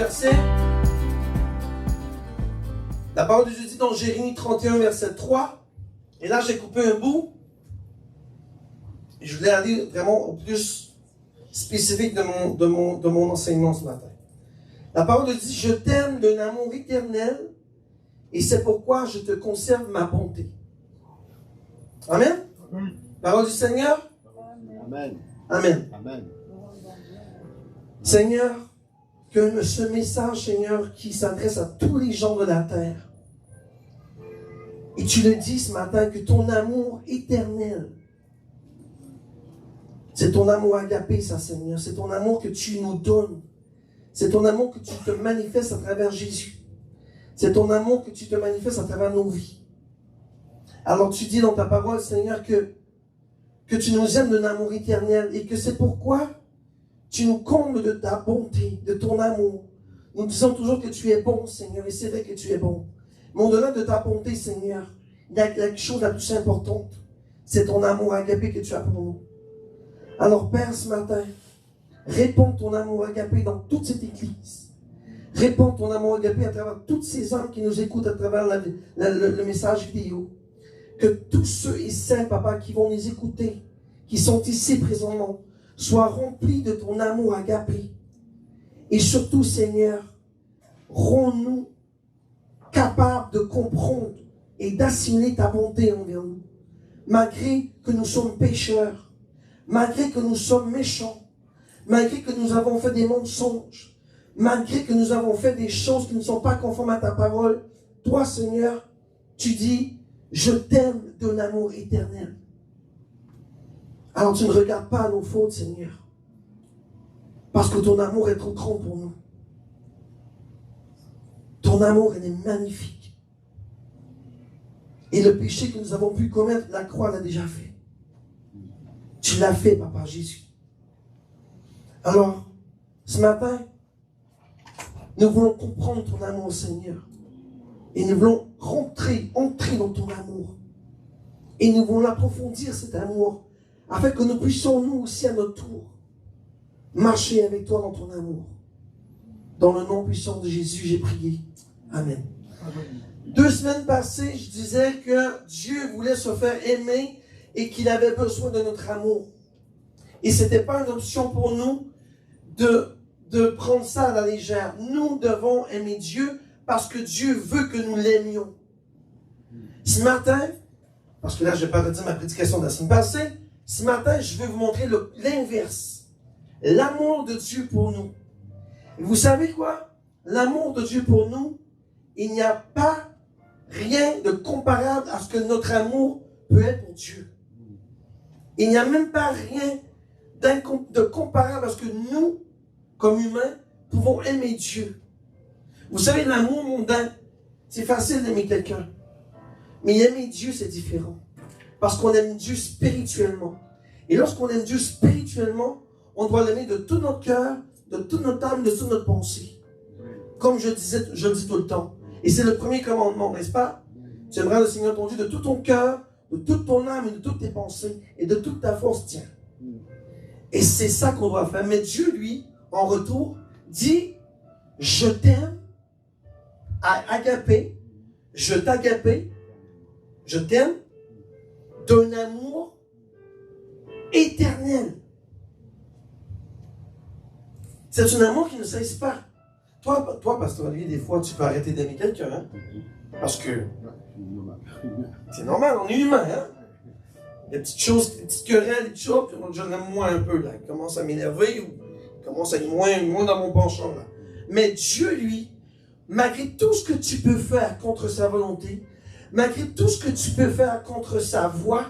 verset. La parole de Dieu dit dans Jérémie 31, verset 3. Et là, j'ai coupé un bout. Et je voulais aller vraiment au plus spécifique de mon enseignement ce matin. La parole de Dieu dit, je t'aime d'un amour éternel et c'est pourquoi je te conserve ma bonté. Amen. Parole du Seigneur. Amen. Amen. Amen. Seigneur, que ce message, Seigneur, qui s'adresse à tous les gens de la terre, et tu le dis ce matin, que ton amour éternel, c'est ton amour agapé, ça, Seigneur. C'est ton amour que tu nous donnes. C'est ton amour que tu te manifestes à travers Jésus. C'est ton amour que tu te manifestes à travers nos vies. Alors tu dis dans ta parole, Seigneur, que tu nous aimes d'un amour éternel et que c'est pourquoi tu nous combles de ta bonté, de ton amour. Nous disons toujours que tu es bon, Seigneur, et c'est vrai que tu es bon. Mais au-delà de ta bonté, Seigneur, il y a quelque chose de plus importante. C'est ton amour agapé que tu as pour nous. Alors, Père, ce matin, répands ton amour agapé dans toute cette église. Répands ton amour agapé à travers toutes ces âmes qui nous écoutent à travers le message vidéo. Que tous ceux et celles, Papa, qui vont nous écouter, qui sont ici présentement, soient remplis de ton amour agapé. Et surtout, Seigneur, rends-nous capables de comprendre et d'assimiler ta bonté envers nous. Malgré que nous sommes pécheurs, malgré que nous sommes méchants, malgré que nous avons fait des mensonges, malgré que nous avons fait des choses qui ne sont pas conformes à ta parole, toi, Seigneur, tu dis, je t'aime d'un amour éternel. Alors tu ne regardes pas nos fautes, Seigneur, parce que ton amour est trop grand pour nous. Ton amour, il est magnifique. Et le péché que nous avons pu commettre, la croix l'a déjà fait. Tu l'as fait, Papa Jésus. Alors, ce matin, nous voulons comprendre ton amour, Seigneur. Et nous voulons entrer dans ton amour. Et nous voulons approfondir cet amour, afin que nous puissions, nous aussi, à notre tour, marcher avec toi dans ton amour. Dans le nom puissant de Jésus, j'ai prié. Amen. Amen. 2 semaines passées, je disais que Dieu voulait se faire aimer et qu'il avait besoin de notre amour. Et ce n'était pas une option pour nous de prendre ça à la légère. Nous devons aimer Dieu parce que Dieu veut que nous l'aimions. Ce matin, parce que là, je ne vais pas redire ma prédication de la semaine passée, ce matin, je vais vous montrer l'inverse. L'amour de Dieu pour nous. Et vous savez quoi? L'amour de Dieu pour nous, il n'y a pas rien de comparable à ce que notre amour peut être pour Dieu. Il n'y a même pas rien de comparable à ce que nous, comme humains, pouvons aimer Dieu. Vous savez, l'amour mondain, c'est facile d'aimer quelqu'un. Mais aimer Dieu, c'est différent. Parce qu'on aime Dieu spirituellement. Et lorsqu'on aime Dieu spirituellement, on doit l'aimer de tout notre cœur, de toute notre âme, de toute notre pensée. Comme je le dis tout le temps. Et c'est le premier commandement, n'est-ce pas? Tu aimeras le Seigneur ton Dieu de tout ton cœur, de toute ton âme et de toutes tes pensées et de toute ta force, tiens. Et c'est ça qu'on doit faire. Mais Dieu, lui, en retour, dit, je t'aime, agapé, je t'agapé, je t'aime d'un amour éternel. C'est un amour qui ne cesse pas. Toi, Pasteur Olivier, des fois, tu peux arrêter d'aimer quelqu'un, hein? Parce que c'est normal, on est humain, hein? Il y a des petites choses, des petites querelles, des petites choses, puis je l'aime moins un peu, là. Il commence à m'énerver ou il commence à être moins dans mon penchant, là. Mais Dieu, lui, malgré tout ce que tu peux faire contre sa volonté, malgré tout ce que tu peux faire contre sa voix,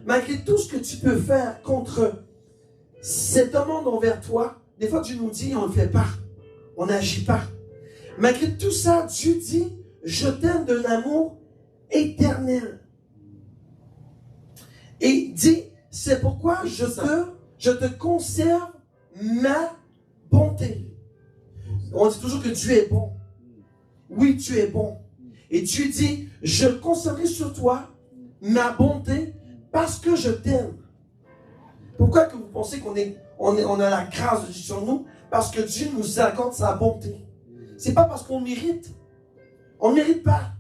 malgré tout ce que tu peux faire contre cet amende envers toi, des fois Dieu nous dit, on ne le fait pas, on n'agit pas. Malgré tout ça, Dieu dit, je t'aime d'un amour éternel. Et il dit, c'est pourquoi je te conserve ma bonté. On dit toujours que Dieu est bon. Oui, tu es bon. Et Dieu dit, je conserverai sur toi ma bonté parce que je t'aime. Pourquoi que vous pensez qu'on a la grâce de Dieu sur nous? Parce que Dieu nous accorde sa bonté. c'est pas parce qu'on mérite. On ne mérite pas.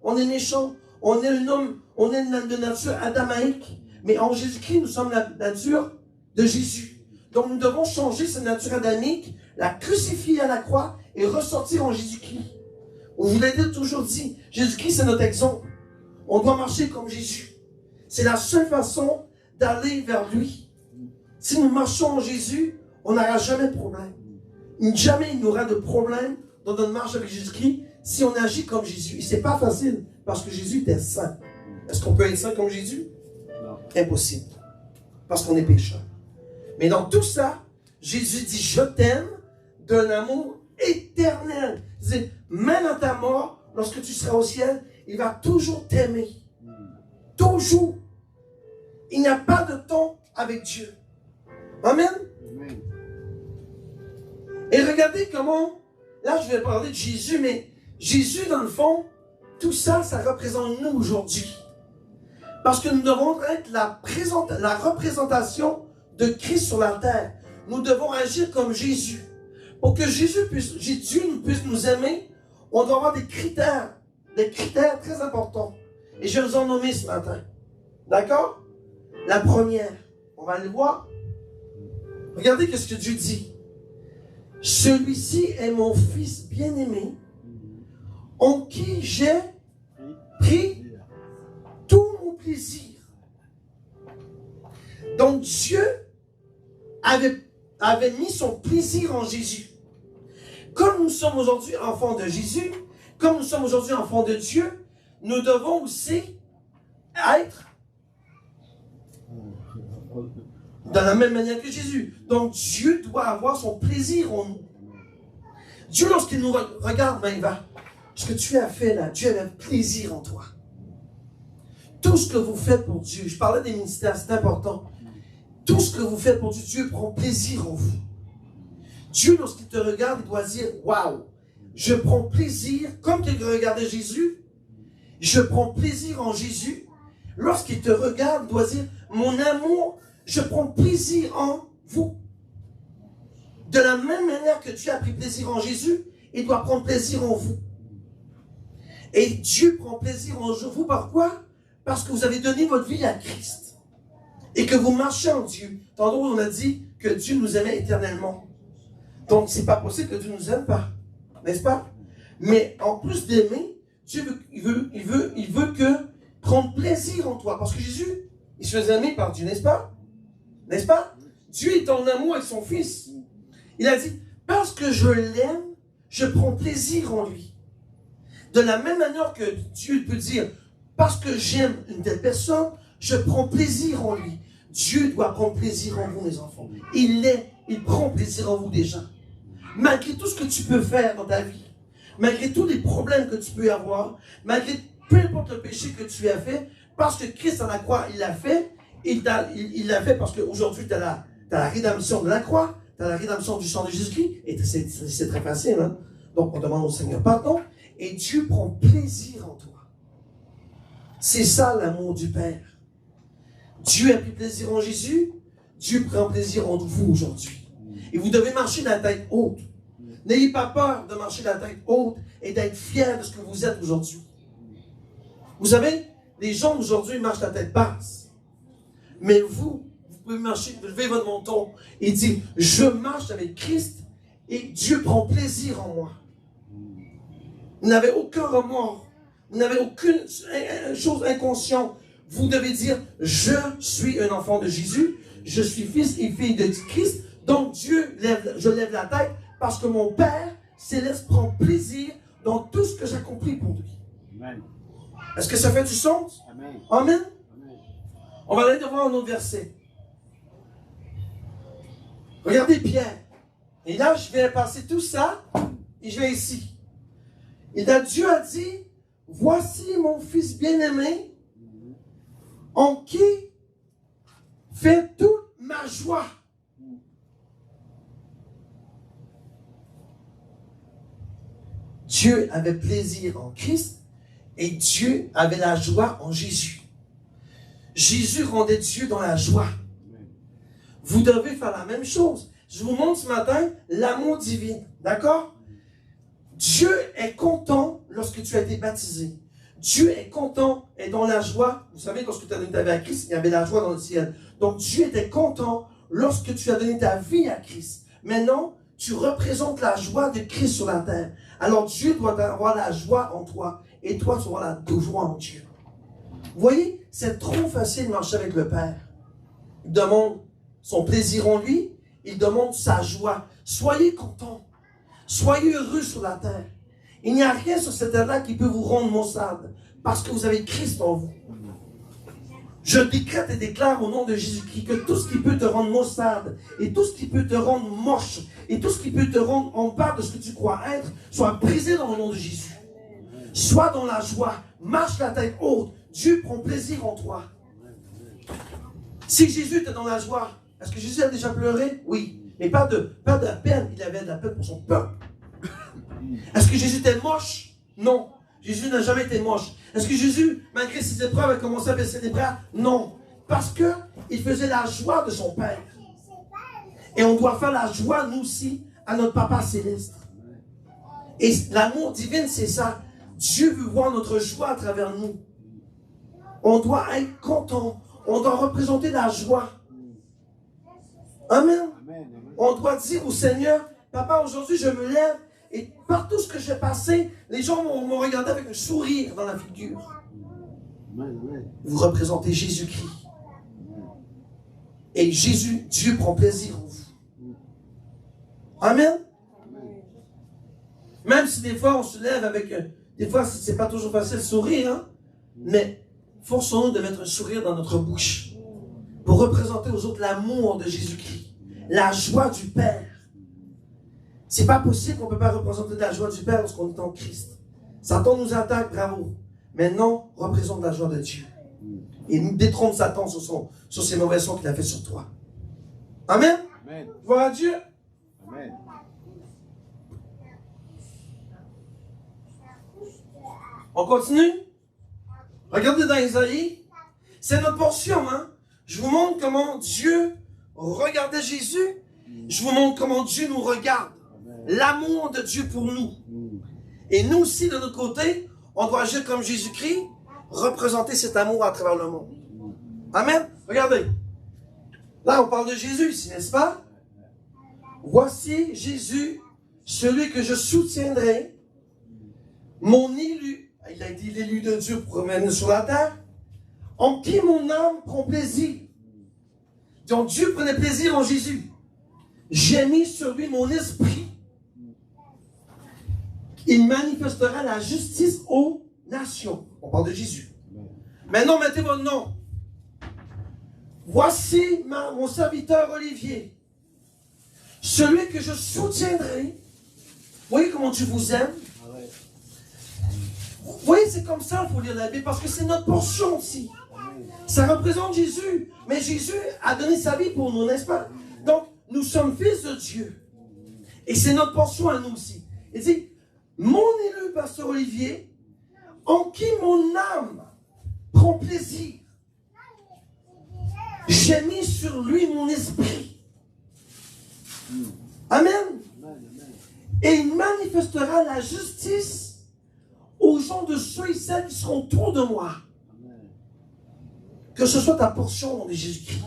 On est méchant. On est un homme, on est de nature adamaïque. Mais en Jésus-Christ, nous sommes la nature de Jésus. Donc nous devons changer cette nature adamique, la crucifier à la croix et ressortir en Jésus-Christ. On vous l'a toujours dit, Jésus-Christ c'est notre exemple. On doit marcher comme Jésus. C'est la seule façon d'aller vers lui. Si nous marchons en Jésus, on n'aura jamais de problème. Jamais il n'y aura de problème dans notre marche avec Jésus-Christ si on agit comme Jésus. Et ce n'est pas facile parce que Jésus était saint. Est-ce qu'on peut être saint comme Jésus? Non. Impossible. Parce qu'on est pécheur. Mais dans tout ça, Jésus dit, je t'aime d'un amour éternel. C'est même à ta mort, lorsque tu seras au ciel, il va toujours t'aimer. Toujours. Il n'y a pas de temps avec Dieu. Amen. Amen. Et regardez comment, là je vais parler de Jésus, mais Jésus dans le fond, tout ça, ça représente nous aujourd'hui. Parce que nous devons être la représentation de Christ sur la terre. Nous devons agir comme Jésus. Pour que Dieu puisse nous aimer, on doit avoir des critères très importants. Et je vais vous en nommer ce matin. D'accord? La première, on va aller voir. Regardez ce que Dieu dit. Celui-ci est mon fils bien-aimé, en qui j'ai pris tout mon plaisir. Donc Dieu avait mis son plaisir en Jésus. Comme nous sommes aujourd'hui enfants de Jésus, comme nous sommes aujourd'hui enfants de Dieu, nous devons aussi être dans la même manière que Jésus. Donc Dieu doit avoir son plaisir en nous. Dieu, lorsqu'il nous regarde, ben, il va, ce que tu as fait là, Dieu avait plaisir en toi. Tout ce que vous faites pour Dieu, je parlais des ministères, c'est important. Tout ce que vous faites pour Dieu, Dieu prend plaisir en vous. Dieu, lorsqu'il te regarde, il doit dire, waouh, je prends plaisir, comme qu'il regardait Jésus, je prends plaisir en Jésus. Lorsqu'il te regarde, il doit dire, mon amour, je prends plaisir en vous. De la même manière que Dieu a pris plaisir en Jésus, il doit prendre plaisir en vous. Et Dieu prend plaisir en vous par quoi? Parce que vous avez donné votre vie à Christ. Et que vous marchez en Dieu. Tantôt, on a dit que Dieu nous aimait éternellement. Donc, c'est pas possible que Dieu ne nous aime pas. N'est-ce pas? Mais en plus d'aimer, Dieu veut que prendre plaisir en toi. Parce que Jésus, il se faisait aimer par Dieu, n'est-ce pas? N'est-ce pas? Dieu est en amour avec son Fils. Il a dit, parce que je l'aime, je prends plaisir en lui. De la même manière que Dieu peut dire, parce que j'aime une telle personne, je prends plaisir en lui. Dieu doit prendre plaisir en vous, mes enfants. Il prend plaisir en vous déjà. Malgré tout ce que tu peux faire dans ta vie, malgré tous les problèmes que tu peux avoir, malgré peu importe le péché que tu as fait, parce que Christ à la croix, il l'a fait, il l'a fait parce qu'aujourd'hui, tu as la rédemption de la croix, tu as la rédemption du sang de Jésus-Christ, et c'est très facile, hein? Donc on demande au Seigneur pardon, et Dieu prend plaisir en toi. C'est ça l'amour du Père. Dieu a pris plaisir en Jésus, Dieu prend plaisir en vous aujourd'hui. Et vous devez marcher la tête haute. N'ayez pas peur de marcher la tête haute et d'être fier de ce que vous êtes aujourd'hui. Vous savez, les gens aujourd'hui marchent la tête basse. Mais vous pouvez marcher, lever votre menton et dire, je marche avec Christ et Dieu prend plaisir en moi. Vous n'avez aucun remords. Vous n'avez aucune chose inconsciente. Vous devez dire, je suis un enfant de Jésus, je suis fils et fille de Christ, donc je lève la tête parce que mon Père céleste prend plaisir dans tout ce que j'accomplis pour lui. Amen. Est-ce que ça fait du sens? Amen. Amen. Amen. On va aller devant un autre verset. Regardez Pierre. Et là, je vais passer tout ça et je vais ici. Et là, Dieu a dit, voici mon fils bien-aimé, en qui fait toute ma joie. Dieu avait plaisir en Christ et Dieu avait la joie en Jésus. Jésus rendait Dieu dans la joie. Vous devez faire la même chose. Je vous montre ce matin l'amour divin. D'accord? Dieu est content lorsque tu as été baptisé. Dieu est content et dans la joie. Vous savez, lorsque tu as donné ta vie à Christ, il y avait la joie dans le ciel. Donc Dieu était content lorsque tu as donné ta vie à Christ. Maintenant, tu représentes la joie de Christ sur la terre. Alors Dieu doit avoir la joie en toi. Et toi, tu auras la joie en Dieu. Vous voyez, c'est trop facile de marcher avec le Père. Il demande son plaisir en lui. Il demande sa joie. Soyez contents. Soyez heureux sur la terre. Il n'y a rien sur cette terre-là qui peut vous rendre maussade. Parce que vous avez Christ en vous. Je décrète et déclare au nom de Jésus-Christ que tout ce qui peut te rendre maussade, et tout ce qui peut te rendre moche, et tout ce qui peut te rendre en bas de ce que tu crois être, soit brisé dans le nom de Jésus. Sois dans la joie, marche la tête haute, Dieu prend plaisir en toi. Si Jésus était dans la joie, est-ce que Jésus a déjà pleuré? Oui, mais pas de peine, il avait de la peine pour son peuple. Est-ce que Jésus était moche? Non, Jésus n'a jamais été moche. Est-ce que Jésus, malgré ses épreuves, a commencé à baisser les bras? Non. Parce qu'il faisait la joie de son Père. Et on doit faire la joie, nous aussi, à notre Papa Céleste. Et l'amour divin, c'est ça. Dieu veut voir notre joie à travers nous. On doit être content. On doit représenter la joie. Amen. On doit dire au Seigneur, Papa, aujourd'hui, je me lève. Et par tout ce que j'ai passé, les gens m'ont regardé avec un sourire dans la figure. Vous représentez Jésus-Christ. Et Jésus, Dieu prend plaisir en vous. Amen. Même si des fois on se lève avec... Des fois, c'est pas toujours facile de sourire, hein? Mais forçons-nous de mettre un sourire dans notre bouche pour représenter aux autres l'amour de Jésus-Christ, la joie du Père. C'est pas possible qu'on ne peut pas représenter la joie du Père lorsqu'on est en Christ. Satan nous attaque, bravo. Mais non, représente la joie de Dieu. Et nous détrône Satan sur ces mauvais sons qu'il a fait sur toi. Amen. Amen. Gloire à Dieu. Amen. On continue. Regardez dans Isaïe. C'est notre portion, hein. Je vous montre comment Dieu regardait Jésus. Je vous montre comment Dieu nous regarde. L'amour de Dieu pour nous. Et nous aussi, de notre côté, on doit agir comme Jésus-Christ, représenter cet amour à travers le monde. Amen. Regardez. Là, on parle de Jésus ici, n'est-ce pas? Voici Jésus, celui que je soutiendrai, mon élu. Il a dit l'élu de Dieu pour revenir sur la terre, en qui mon âme prend plaisir. Donc Dieu prenait plaisir en Jésus. J'ai mis sur lui mon esprit. Il manifestera la justice aux nations. On parle de Jésus. Maintenant, mettez votre nom. Voici mon serviteur Olivier, celui que je soutiendrai. Vous voyez comment Dieu vous aime? Vous voyez, c'est comme ça qu'il faut lire la Bible, parce que c'est notre portion aussi. Ça représente Jésus. Mais Jésus a donné sa vie pour nous, n'est-ce pas? Donc, nous sommes fils de Dieu. Et c'est notre portion à nous aussi. Il dit, mon élu, pasteur Olivier, en qui mon âme prend plaisir. J'ai mis sur lui mon esprit. Amen. Et il manifestera la justice aux gens de ceux et celles qui seront autour de moi. Que ce soit ta portion au nom de Jésus-Christ.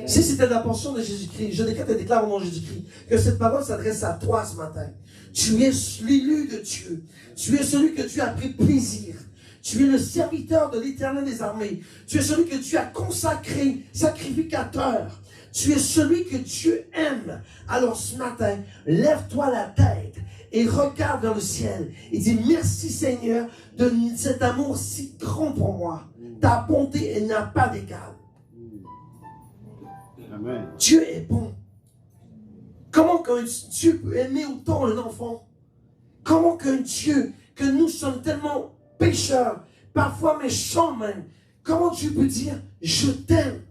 Si c'était la portion de Jésus-Christ, je déclare au nom de Jésus-Christ que cette parole s'adresse à toi ce matin. Tu es l'élu de Dieu. Tu es celui que Dieu a pris plaisir. Tu es le serviteur de l'Éternel des armées. Tu es celui que Dieu a consacré, sacrificateur. Tu es celui que Dieu aime. Alors ce matin, lève-toi la tête et regarde vers le ciel et dis merci Seigneur de cet amour si grand pour moi. Ta bonté, elle n'a pas d'égal. Dieu est bon. Comment qu'un Dieu peut aimer autant un enfant? Comment qu'un Dieu, que nous sommes tellement pécheurs, parfois méchants même, comment Dieu peut dire je t'aime?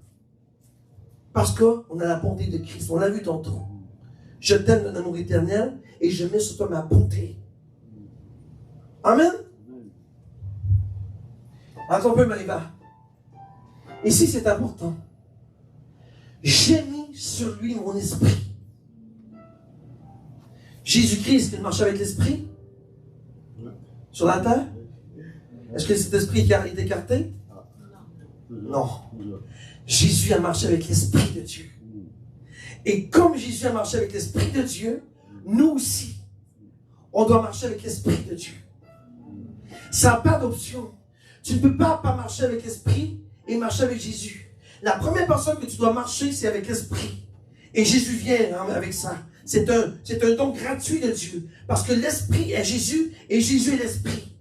Parce qu'on a la bonté de Christ, on l'a vu tantôt. Je t'aime d'un amour éternel et je mets sur toi ma bonté. Amen. Attends un peu, Maïva. Ici, c'est important. J'ai mis sur lui mon esprit. Jésus-Christ, il marchait avec l'esprit? sur la terre? Est-ce que cet esprit est écarté? Non. Jésus a marché avec l'Esprit de Dieu. Et comme Jésus a marché avec l'Esprit de Dieu, nous aussi, on doit marcher avec l'Esprit de Dieu. Ça n'a pas d'option. Tu ne peux pas marcher avec l'Esprit et marcher avec Jésus. La première personne que tu dois marcher, c'est avec l'Esprit. Et Jésus vient avec ça. C'est un don gratuit de Dieu. Parce que l'Esprit est Jésus et Jésus est l'Esprit.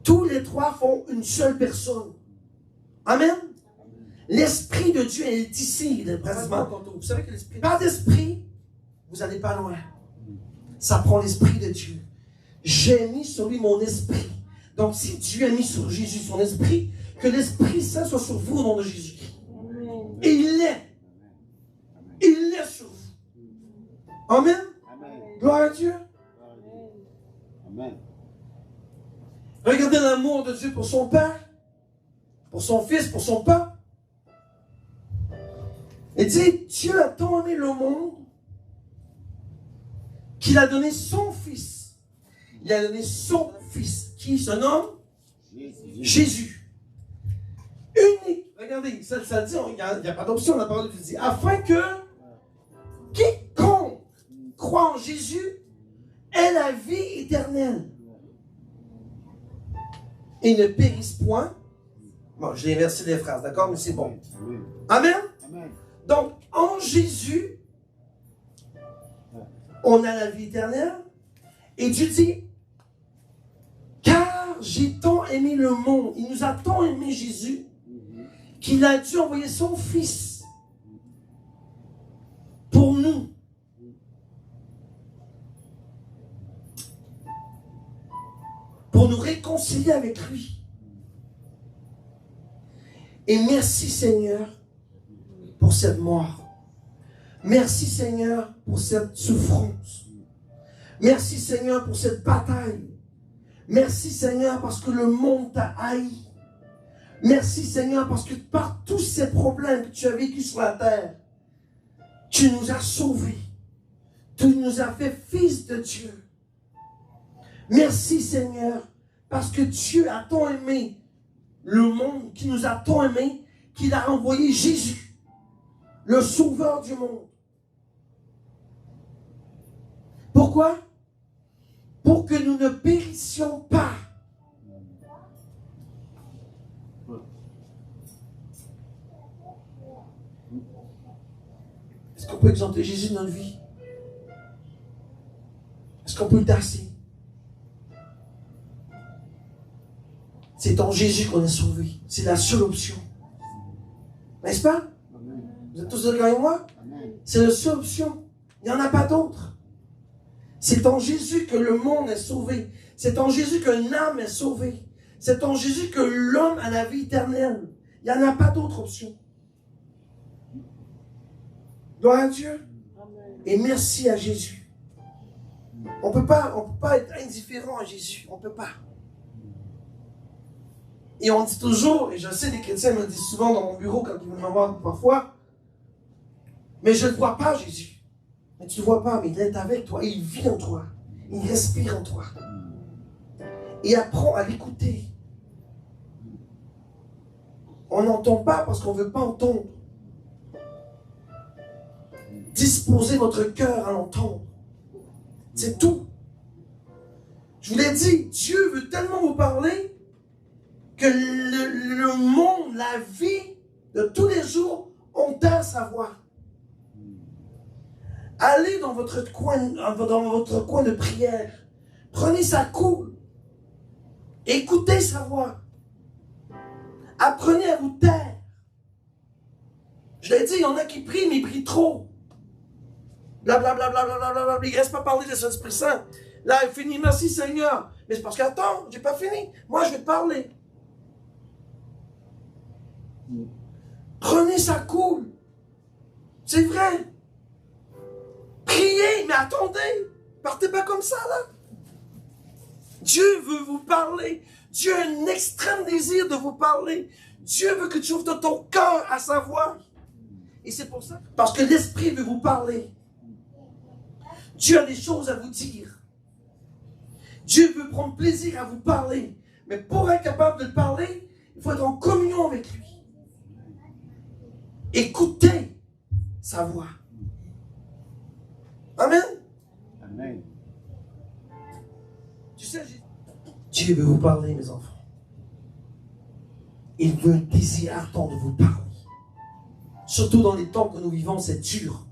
Tous les trois font une seule personne. Amen. L'Esprit de Dieu est ici, pratiquement. Vous savez que l'Esprit, pas d'Esprit, vous n'allez pas loin. Ça prend l'Esprit de Dieu. J'ai mis sur lui mon esprit. Donc, si Dieu a mis sur Jésus son esprit, que l'Esprit Saint soit sur vous au nom de Jésus. Et il l'est. Il l'est sur vous. Amen. Gloire à Dieu. Amen. Regardez l'amour de Dieu pour son Père, pour son Fils, pour son Père. Et dit, Dieu a tant aimé le monde qu'il a donné son Fils. Il a donné son Fils, qui se nomme Jésus. Unique. Regardez, ça dit, il n'y a pas d'option, la parole de Dieu dit, afin que quiconque croit en Jésus ait la vie éternelle et ne périsse point. Bon, j'ai inversé les phrases, d'accord, mais c'est bon. Amen. Amen. Donc, en Jésus, on a la vie éternelle. Et Dieu dit, car j'ai tant aimé le monde, il nous a tant aimé Jésus, qu'il a dû envoyer son Fils pour nous. Pour nous réconcilier avec lui. Et merci Seigneur pour cette mort. Merci Seigneur pour cette souffrance. Merci Seigneur pour cette bataille. Merci Seigneur parce que le monde t'a haï. Merci Seigneur parce que par tous ces problèmes que tu as vécus sur la terre, tu nous as sauvés. Tu nous as fait fils de Dieu. Merci Seigneur parce que Dieu a tant aimé le monde, qui nous a tant aimé, qu'il a envoyé Jésus, le sauveur du monde. Pourquoi? Pour que nous ne périssions pas. Est-ce qu'on peut exalter Jésus dans notre vie? Est-ce qu'on peut le tasser? C'est en Jésus qu'on est sauvé. C'est la seule option. N'est-ce pas? Amen. Vous êtes tous d'accord avec moi? C'est la seule option. Il n'y en a pas d'autre. C'est en Jésus que le monde est sauvé. C'est en Jésus qu'une âme est sauvée. C'est en Jésus que l'homme a la vie éternelle. Il n'y en a pas d'autre option. Gloire à Dieu. Amen. Et merci à Jésus. On ne peut pas être indifférent à Jésus. On ne peut pas. Et on dit toujours, et je sais, les chrétiens me disent souvent dans mon bureau quand ils viennent me voir parfois, mais je ne vois pas Jésus. Mais tu ne le vois pas, mais il est avec toi, il vit en toi, il respire en toi. Et apprends à l'écouter. On n'entend pas parce qu'on ne veut pas entendre. Disposez votre cœur à l'entendre. C'est tout. Je vous l'ai dit, Dieu veut tellement vous parler que le monde, la vie de tous les jours, on taire sa voix. Allez dans votre coin de prière. Prenez sa cool. Écoutez sa voix. Apprenez à vous taire. Je l'ai dit, il y en a qui prient, mais ils prient trop. Blablabla, ils ne restent pas parler de l'Esprit Saint. Là, il finit, merci Seigneur. Mais c'est parce que, attends, je n'ai pas fini. Moi, je vais te parler. Prenez sa cool. C'est vrai. Priez, mais attendez. Partez pas comme ça, là. Dieu veut vous parler. Dieu a un extrême désir de vous parler. Dieu veut que tu ouvres ton cœur à sa voix. Et c'est pour ça. Parce que l'Esprit veut vous parler. Dieu a des choses à vous dire. Dieu veut prendre plaisir à vous parler. Mais pour être capable de parler, il faut être en communion avec lui. Écoutez sa voix. Amen. Amen. Tu sais, Dieu veut vous parler, mes enfants. Il veut un désir ardent de vous parler. Surtout dans les temps que nous vivons, c'est dur.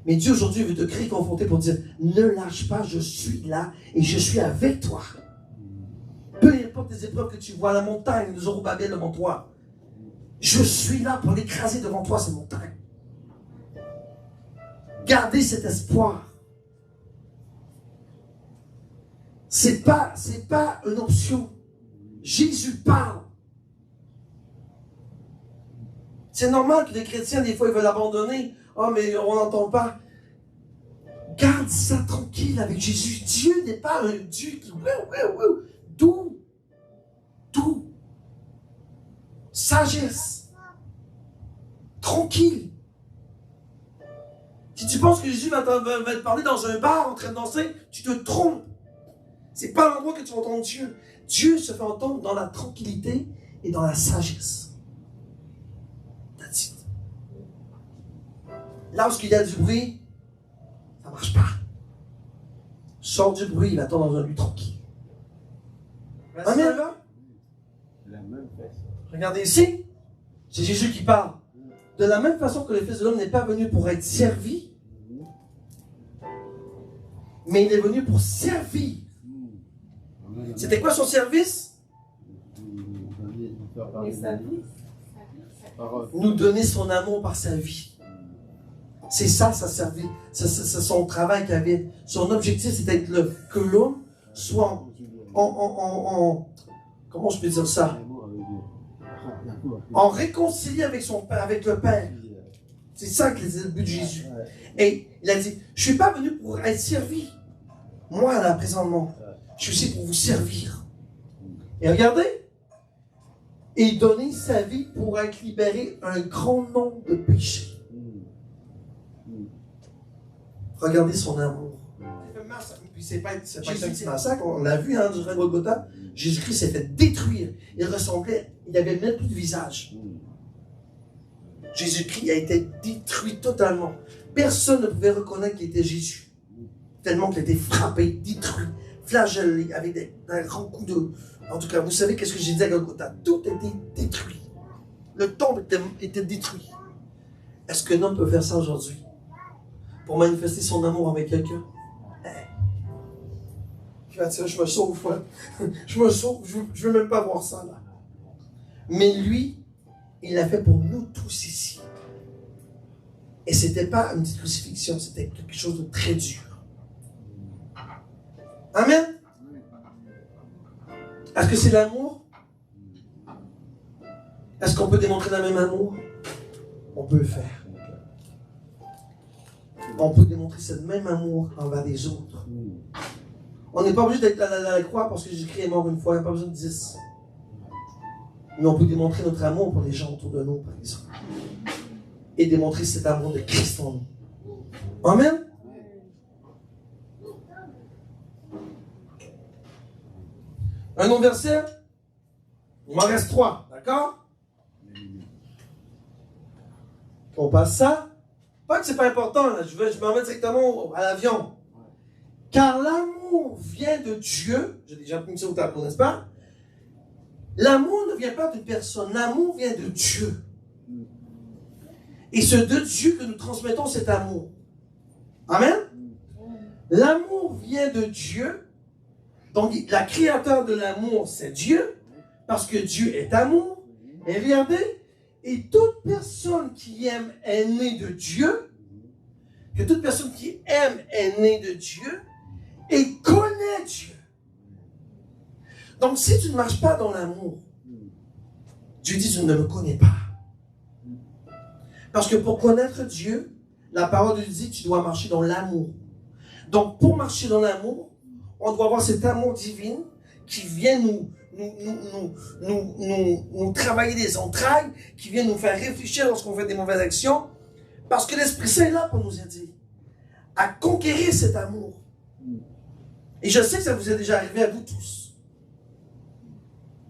Mais Dieu aujourd'hui veut te créer confronter pour dire, ne lâche pas, je suis là et je suis avec toi. Peu importe les épreuves que tu vois, la montagne de Zorobabel devant toi, je suis là pour l'écraser devant toi, cette montagne. Gardez cet espoir. C'est pas une option. Jésus parle. C'est normal que les chrétiens, des fois, ils veulent abandonner. Oh, mais on n'entend pas. Garde ça tranquille avec Jésus. Dieu n'est pas un Dieu qui... Doux. Doux. Sagesse. Tranquille. Si tu penses que Jésus va te parler dans un bar en train de danser, tu te trompes. C'est pas l'endroit que tu entends Dieu. Dieu se fait entendre dans la tranquillité et dans la sagesse. That's it. Lorsqu'il y a du bruit, ça ne marche pas. Sors du bruit, il attend dans un lieu tranquille. Amen. Regardez ici, c'est Jésus qui parle. De la même façon que le Fils de l'homme n'est pas venu pour être servi, mais il est venu pour servir. C'était quoi son service? Nous donner son amour par sa vie. C'est ça, sa service. C'est son travail qu'il avait. Son objectif, c'était que l'homme soit comment je peux dire ça? En réconcilié avec le Père. C'est ça qui est le but de Jésus. Et il a dit, je ne suis pas venu pour être servi. Moi, là, présentement, je suis ici pour vous servir. Et regardez, il donnait sa vie pour être libéré un grand nombre de péchés. Regardez son amour. Puis c'est pas un petit massacre, on l'a vu durant le Golgotha. Jésus-Christ s'est fait détruire. Il ressemblait, il n'avait même plus de visage. Jésus-Christ a été détruit totalement. Personne ne pouvait reconnaître qu'il était Jésus. Tellement qu'il a été frappé, détruit, flagellé, avec un grand coup de... En tout cas, vous savez qu'est-ce que j'ai dit à Golgotha? Tout était détruit. Le temple était détruit. Est-ce qu'un homme peut faire ça aujourd'hui? Pour manifester son amour avec quelqu'un? Je me sauve. Je me sauve. Je ne veux même pas voir ça là. Mais lui, il l'a fait pour nous tous ici. Et ce n'était pas une petite crucifixion, c'était quelque chose de très dur. Amen. Est-ce que c'est l'amour? Est-ce qu'on peut démontrer le même amour? On peut le faire. On peut démontrer ce même amour envers les autres. On n'est pas obligé d'être à la croix parce que Jésus-Christ est mort une fois, il n'y a pas besoin de 10. Mais on peut démontrer notre amour pour les gens autour de nous, par exemple. Et démontrer cet amour de Christ en nous. Amen. Un autre verset. Il m'en reste 3, d'accord? On passe ça. Pas que c'est pas important, là. Je m'en vais directement à l'avion. Car l'amour vient de Dieu. J'ai déjà mis ça au tableau, n'est-ce pas? L'amour ne vient pas d'une personne. L'amour vient de Dieu. Et c'est de Dieu que nous transmettons cet amour. Amen? L'amour vient de Dieu. Donc, la créateur de l'amour, c'est Dieu. Parce que Dieu est amour. Et regardez, et toute personne qui aime est née de Dieu. Que toute personne qui aime est née de Dieu. Et connaît Dieu. Donc, si tu ne marches pas dans l'amour, Dieu dit, tu ne me connais pas. Parce que pour connaître Dieu, la parole de Dieu dit, tu dois marcher dans l'amour. Donc, pour marcher dans l'amour, on doit avoir cet amour divin qui vient nous travailler des entrailles, qui vient nous faire réfléchir lorsqu'on fait des mauvaises actions. Parce que l'Esprit Saint est là pour nous aider à conquérir cet amour. Et je sais que ça vous est déjà arrivé à vous tous.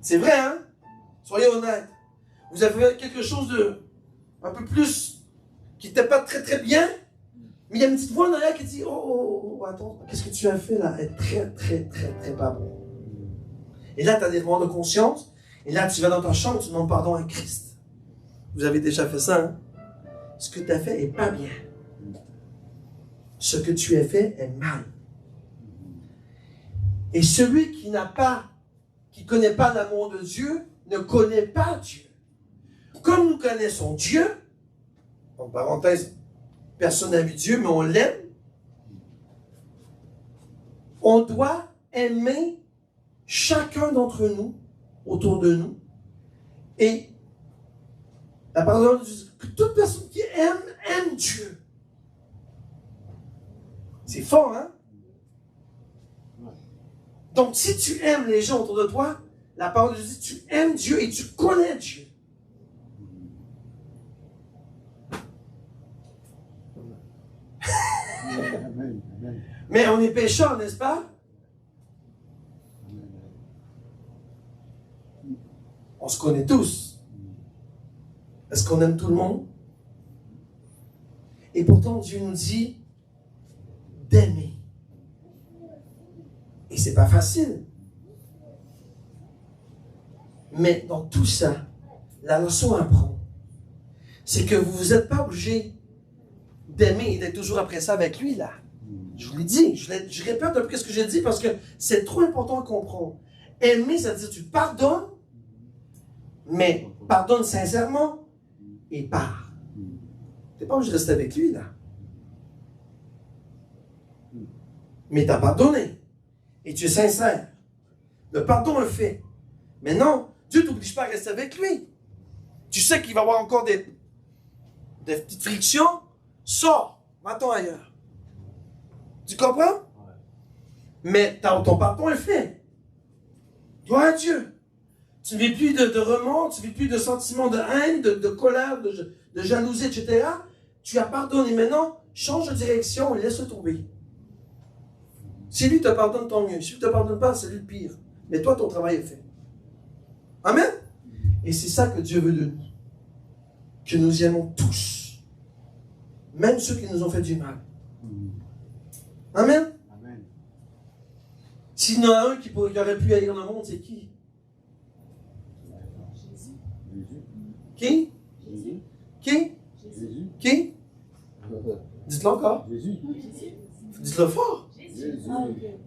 C'est vrai, hein? Soyez honnêtes. Vous avez fait quelque chose de un peu plus qui n'était pas très très bien, mais il y a une petite voix en arrière qui dit attends, qu'est-ce que tu as fait là? Est très très très très pas bon. Et là, tu as des moments de conscience, et là, tu vas dans ta chambre, tu demandes pardon à Christ. Vous avez déjà fait ça, hein? Ce que tu as fait est pas bien. Ce que tu as fait est mal. Et celui qui qui connaît pas l'amour de Dieu, ne connaît pas Dieu. Comme nous connaissons Dieu, en parenthèse, personne n'a vu Dieu, mais on l'aime, on doit aimer chacun d'entre nous, autour de nous, et la parole de Dieu dit que toute personne qui aime Dieu. C'est fort, hein? Donc, si tu aimes les gens autour de toi, la parole de Dieu dit que tu aimes Dieu et tu connais Dieu. Mais on est pécheurs, n'est-ce pas? On se connaît tous. Est-ce qu'on aime tout le monde? Et pourtant, Dieu nous dit d'aimer. Et c'est pas facile. Mais dans tout ça, la leçon à prendre, c'est que vous n'êtes pas obligé d'aimer et d'être toujours après ça avec lui, là. Je vous l'ai dit, je répète un peu ce que j'ai dit parce que c'est trop important à comprendre. Aimer, ça veut dire que tu pardonnes, mais pardonne sincèrement et pars. Tu n'es pas obligé de rester avec lui, là. Mais tu as pardonné. Et tu es sincère. Le pardon est fait. Mais non, Dieu ne t'oblige pas à rester avec lui. Tu sais qu'il va y avoir encore des petites frictions. Sors, va-t'en ailleurs. Tu comprends? Mais ton pardon est fait. Gloire à Dieu. Tu ne vis plus de remords, tu ne vis plus de sentiments de haine, de colère, de jalousie, etc. Tu as pardonné. Maintenant, change de direction et laisse-le tomber. Si lui te pardonne, tant mieux. Si lui ne te pardonne pas, c'est lui le pire. Mais toi, ton travail est fait. Amen? Et c'est ça que Dieu veut de nous. Que nous y aimons tous. Même ceux qui nous ont fait du mal. Amen? Amen. S'il y en a un qui aurait pu haïr le monde, c'est qui? Jésus. Qui? Jésus. Qui? Jésus. Qui? Dites-le encore. Jésus. Dites-le fort. Jésus.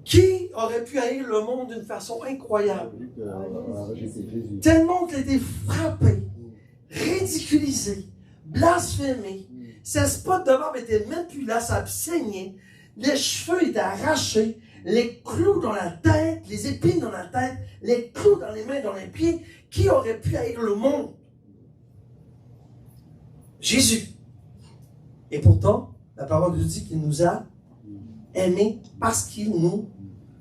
Qui aurait pu haïr le monde d'une façon incroyable? Jésus. Tellement qu'il a été frappé, ridiculisé, blasphémé. Ses spots de barbe étaient même plus là, ça saignait. Les cheveux étaient arrachés, les clous dans la tête, les épines dans la tête, les clous dans les mains, dans les pieds. Qui aurait pu haïr le monde? Jésus. Et pourtant, la parole de Dieu dit qu'il nous a aimés parce qu'il nous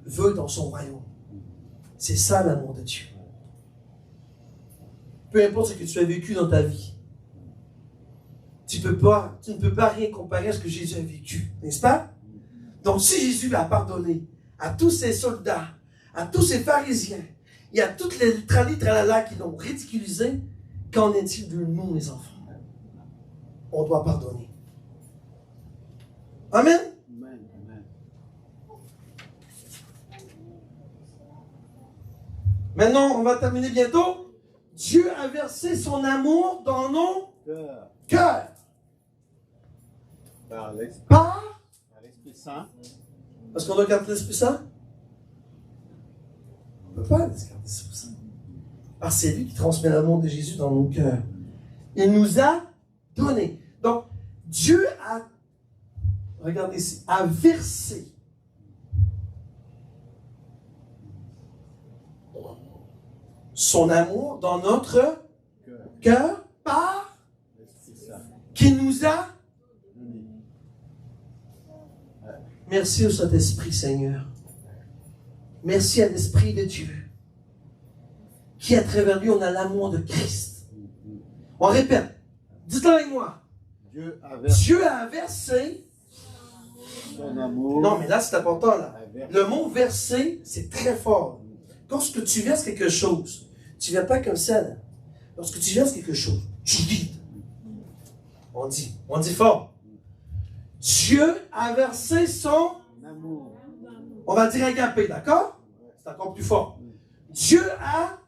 veut dans son royaume. C'est ça l'amour de Dieu. Peu importe ce que tu as vécu dans ta vie, tu ne peux pas rien comparer à ce que Jésus a vécu, n'est-ce pas? Donc si Jésus a pardonné à tous ces soldats, à tous ces pharisiens, et à toutes les tralala qui l'ont ridiculisé, qu'en est-il de nous, mes enfants? On doit pardonner. Amen? Amen. Amen. Maintenant, on va terminer bientôt. Dieu a versé son amour dans nos cœurs. Par l'Esprit Saint. Parce qu'on doit garder l'Esprit Saint? On ne peut pas garder l'Esprit Saint. Parce que c'est lui qui transmet l'amour de Jésus dans nos cœurs. Il nous a donné. Donc, Dieu a, regardez ici, a versé son amour dans notre cœur par qui nous a. Merci au Saint-Esprit, Seigneur. Merci à l'Esprit de Dieu. Qui, à travers lui, on a l'amour de Christ. On répète. Dites-le avec moi. Dieu a versé son amour. Non, mais là, c'est important, là. Le mot verser, c'est très fort. Lorsque tu verses quelque chose, tu ne viens pas comme ça. Là. Lorsque tu verses quelque chose, tu vides. On dit fort. Dieu a versé son amour. On va dire agapé, d'accord? C'est encore plus fort. Dieu a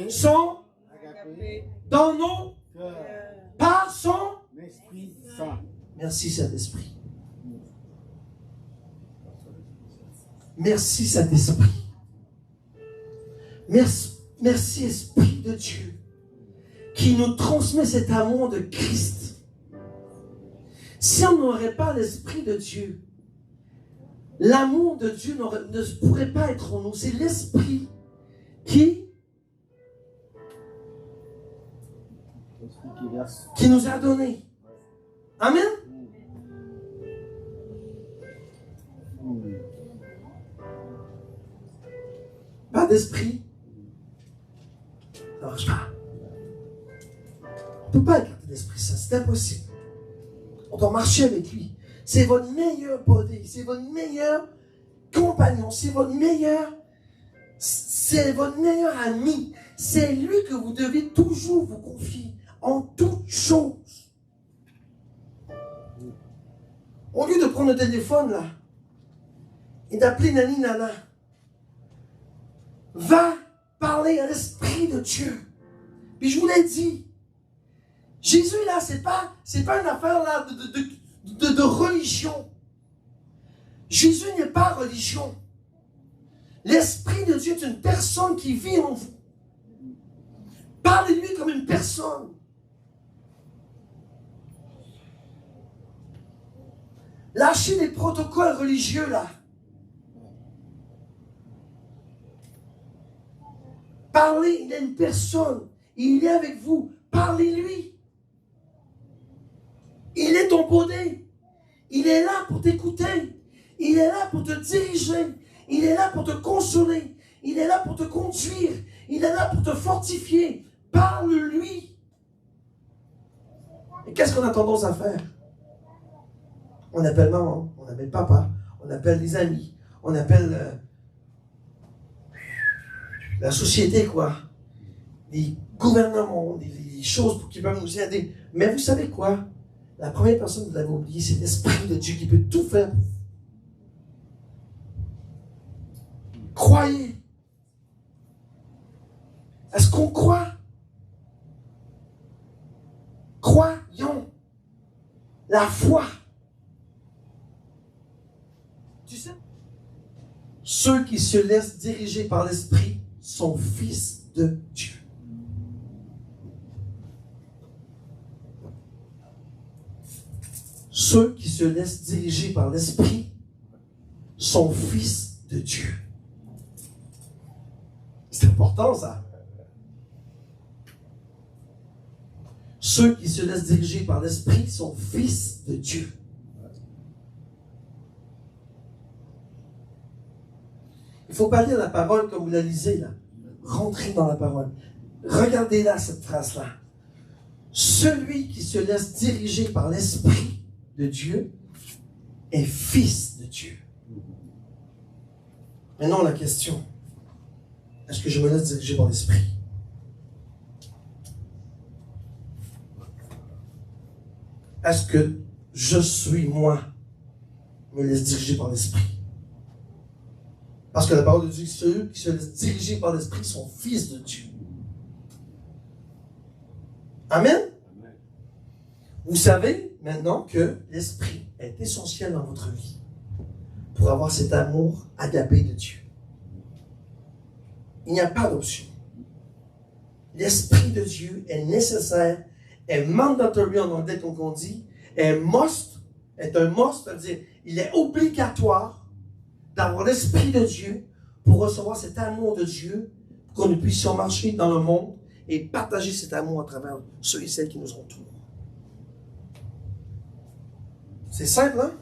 son agapé dans nos cœurs par son Esprit Saint. Merci Saint-Esprit. Merci Saint-Esprit. Merci Esprit de Dieu qui nous transmet cet amour de Christ. Si on n'aurait pas l'Esprit de Dieu, l'amour de Dieu ne pourrait pas être en nous. C'est l'Esprit qui nous a donné. Amen. Pas d'esprit, ça ne marche pas. On ne peut pas écarter l'Esprit Saint, c'est impossible. On doit marcher avec lui. C'est votre meilleur body, c'est votre meilleur compagnon, c'est votre meilleur ami. C'est lui que vous devez toujours vous confier en toutes choses. Au lieu de prendre le téléphone là et d'appeler Nani Nana, va parler à l'Esprit de Dieu. Puis je vous l'ai dit, Jésus là, c'est pas une affaire là de religion. Jésus n'est pas religion. L'Esprit de Dieu est une personne qui vit en vous. Parlez-lui comme une personne. Lâchez les protocoles religieux là. Parlez, il est une personne. Il est avec vous. Parlez-lui. Il est ton baudet. Il est là pour t'écouter. Il est là pour te diriger. Il est là pour te consoler. Il est là pour te conduire. Il est là pour te fortifier. Parle-lui. Et qu'est-ce qu'on a tendance à faire? On appelle maman, on appelle papa, on appelle les amis, on appelle la société, quoi. Les gouvernements, les choses qui peuvent nous aider. Mais vous savez quoi? La première personne que vous avez oubliée, c'est l'Esprit de Dieu qui peut tout faire pour vous. Croyez. Est-ce qu'on croit? Croyons. La foi. Tu sais? Ceux qui se laissent diriger par l'Esprit sont fils de Dieu. Ceux qui se laissent diriger par l'Esprit sont fils de Dieu. C'est important ça. Ceux qui se laissent diriger par l'Esprit sont fils de Dieu. Il ne faut pas lire la parole comme vous la lisez là. Rentrez dans la parole. Regardez là cette phrase-là. Celui qui se laisse diriger par l'Esprit de Dieu est fils de Dieu. Maintenant la question, est-ce que je me laisse diriger par l'Esprit? Est-ce que je suis, moi, me laisse diriger par l'Esprit? Parce que la parole de Dieu, ceux qui se laissent diriger par l'Esprit sont fils de Dieu. Amen? Amen. Vous savez maintenant que l'Esprit est essentiel dans votre vie pour avoir cet amour agapé de Dieu. Il n'y a pas d'option. L'Esprit de Dieu est nécessaire, est mandatory en anglais, comme on dit, est un must, c'est-à-dire il est obligatoire d'avoir l'Esprit de Dieu pour recevoir cet amour de Dieu, pour que nous puissions marcher dans le monde et partager cet amour à travers ceux et celles qui nous entourent. C'est simple, hein?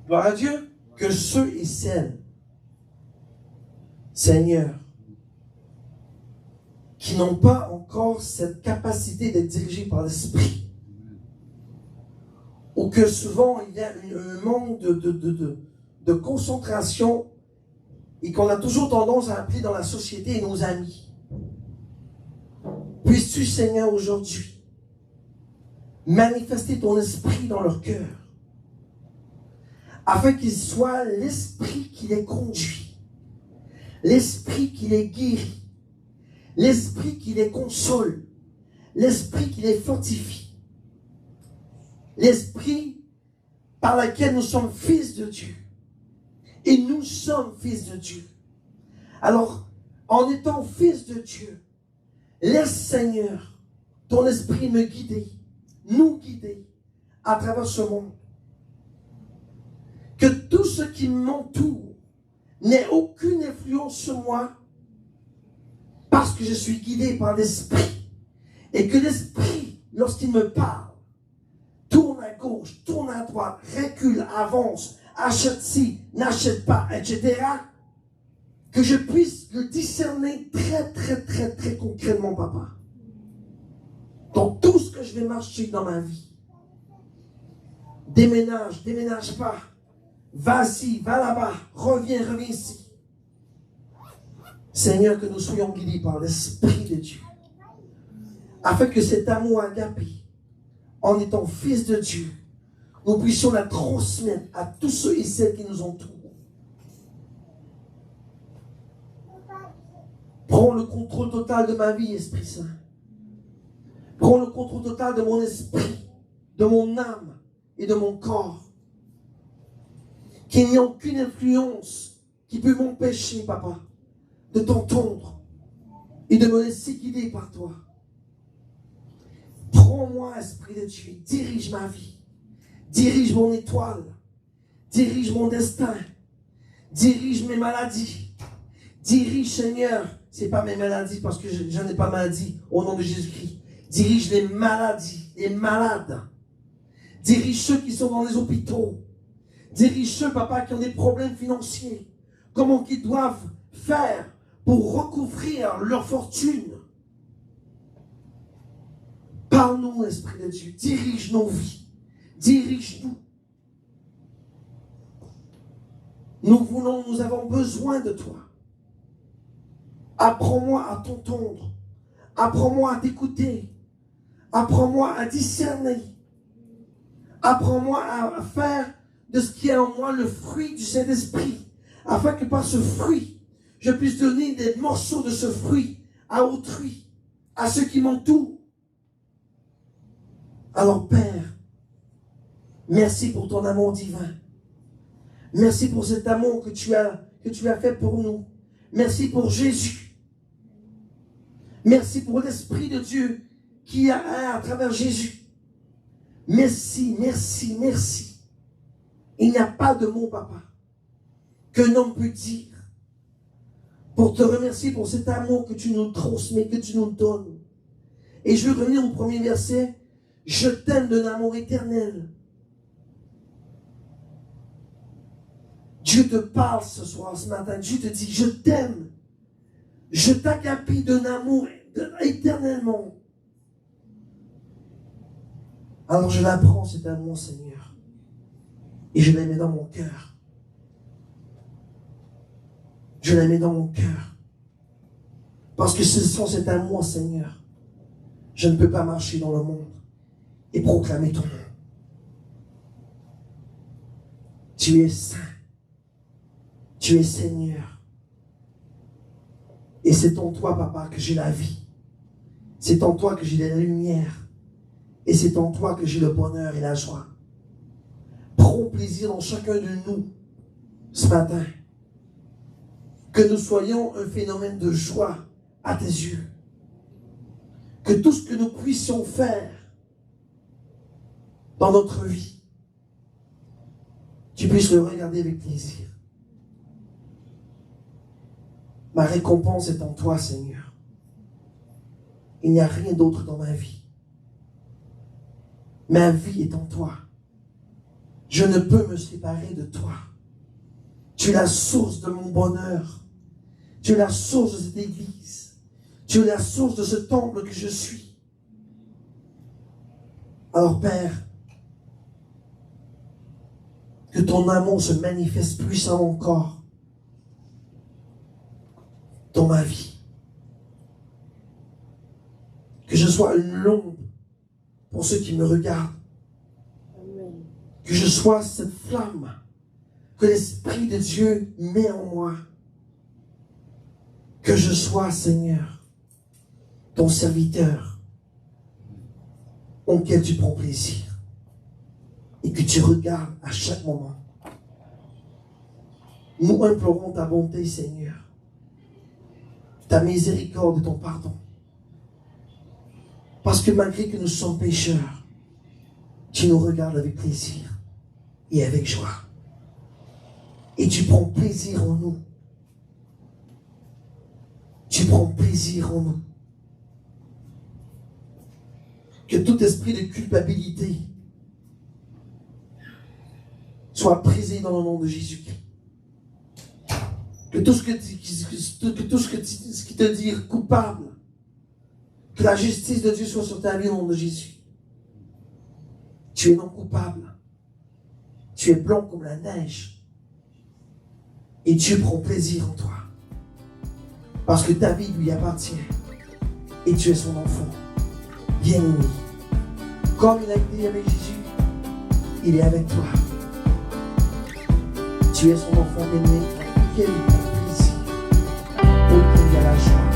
Gloire à Dieu, que ceux et celles, Seigneur, qui n'ont pas encore cette capacité d'être dirigés par l'Esprit, ou que souvent il y a un manque de concentration et qu'on a toujours tendance à appeler dans la société nos amis. Puisses-tu, Seigneur, aujourd'hui, manifester ton esprit dans leur cœur, afin qu'il soit l'esprit qui les conduit, l'esprit qui les guérit, l'esprit qui les console, l'esprit qui les fortifie, l'esprit par lequel nous sommes fils de Dieu. Et nous sommes fils de Dieu. Alors, en étant fils de Dieu, laisse, Seigneur, ton esprit me guider, nous guider à travers ce monde. Que tout ce qui m'entoure n'ait aucune influence sur moi parce que je suis guidé par l'esprit. Et que l'esprit, lorsqu'il me parle, tourne à gauche, tourne à droite, recule, avance, achète ci, n'achète pas, etc. Que je puisse le discerner très concrètement, papa. Dans tout ce que je vais marcher dans ma vie. Déménage, déménage pas. Va-ci, va là-bas, reviens ici. Seigneur, que nous soyons guidés par l'Esprit de Dieu. Afin que cet amour agapé, en étant fils de Dieu, nous puissions la transmettre à tous ceux et celles qui nous entourent. Prends le contrôle total de ma vie, Esprit Saint. Prends le contrôle total de mon esprit, de mon âme et de mon corps. Qu'il n'y ait aucune influence qui peut m'empêcher, papa, de t'entendre et de me laisser guider par toi. Prends-moi, Esprit de Dieu, dirige ma vie, dirige mon étoile, dirige mon destin, dirige mes maladies, dirige, Seigneur, c'est pas mes maladies parce que je n'en ai pas maladie, au nom de Jésus-Christ. Dirige les maladies, les malades. Dirige ceux qui sont dans les hôpitaux. Dirige ceux, papa, qui ont des problèmes financiers. Comment qu'ils doivent faire pour recouvrir leur fortune. Parle-nous, Esprit de Dieu. Dirige nos vies. Dirige-nous. Nous avons besoin de toi. Apprends-moi à t'entendre. Apprends-moi à t'écouter. Apprends-moi à discerner. Apprends-moi à faire de ce qui est en moi le fruit du Saint-Esprit. Afin que par ce fruit, je puisse donner des morceaux de ce fruit à autrui, à ceux qui m'entourent. Alors Père, merci pour ton amour divin. Merci pour cet amour que tu as fait pour nous. Merci pour Jésus. Merci pour l'Esprit de Dieu qui a à travers Jésus. Merci, merci, merci. Il n'y a pas de mot, papa, qu'un homme peut dire pour te remercier pour cet amour que tu nous transmets, que tu nous donnes. Et je veux revenir au premier verset. Je t'aime d'un amour éternel. Dieu te parle ce soir, ce matin. Dieu te dit, je t'aime. Je t'agapie d'un amour éternellement. Alors je l'apprends, cet amour, Seigneur. Et je la mets dans mon cœur. Je la mets dans mon cœur. Parce que sans cet amour, Seigneur, je ne peux pas marcher dans le monde et proclamer ton nom. Tu es saint. Tu es Seigneur. Et c'est en toi, papa, que j'ai la vie. C'est en toi que j'ai la lumière. Et c'est en toi que j'ai le bonheur et la joie. Prends plaisir dans chacun de nous ce matin. Que nous soyons un phénomène de joie à tes yeux. Que tout ce que nous puissions faire dans notre vie, tu puisses le regarder avec plaisir. Ma récompense est en toi, Seigneur. Il n'y a rien d'autre dans ma vie. Ma vie est en toi. Je ne peux me séparer de toi. Tu es la source de mon bonheur. Tu es la source de cette église. Tu es la source de ce temple que je suis. Alors, Père, que ton amour se manifeste puissamment encore dans ma vie. Que je sois une lampe pour ceux qui me regardent. Que je sois cette flamme que l'Esprit de Dieu met en moi. Que je sois, Seigneur, ton serviteur, auquel tu prends plaisir et que tu regardes à chaque moment. Nous implorons ta bonté, Seigneur, ta miséricorde et ton pardon. Parce que malgré que nous sommes pécheurs, tu nous regardes avec plaisir et avec joie. Et tu prends plaisir en nous. Tu prends plaisir en nous. Que tout esprit de culpabilité soit brisé dans le nom de Jésus-Christ. Que tout ce qui te dit coupable, que la justice de Dieu soit sur ta vie au nom de Jésus. Tu es non coupable. Tu es blanc comme la neige. Et Dieu prend plaisir en toi. Parce que ta vie lui appartient. Et tu es son enfant. Bien-aimé. Comme il a été avec Jésus, il est avec toi. Tu es son enfant bien-aimé. Quel plaisir. Auquel il y a la joie.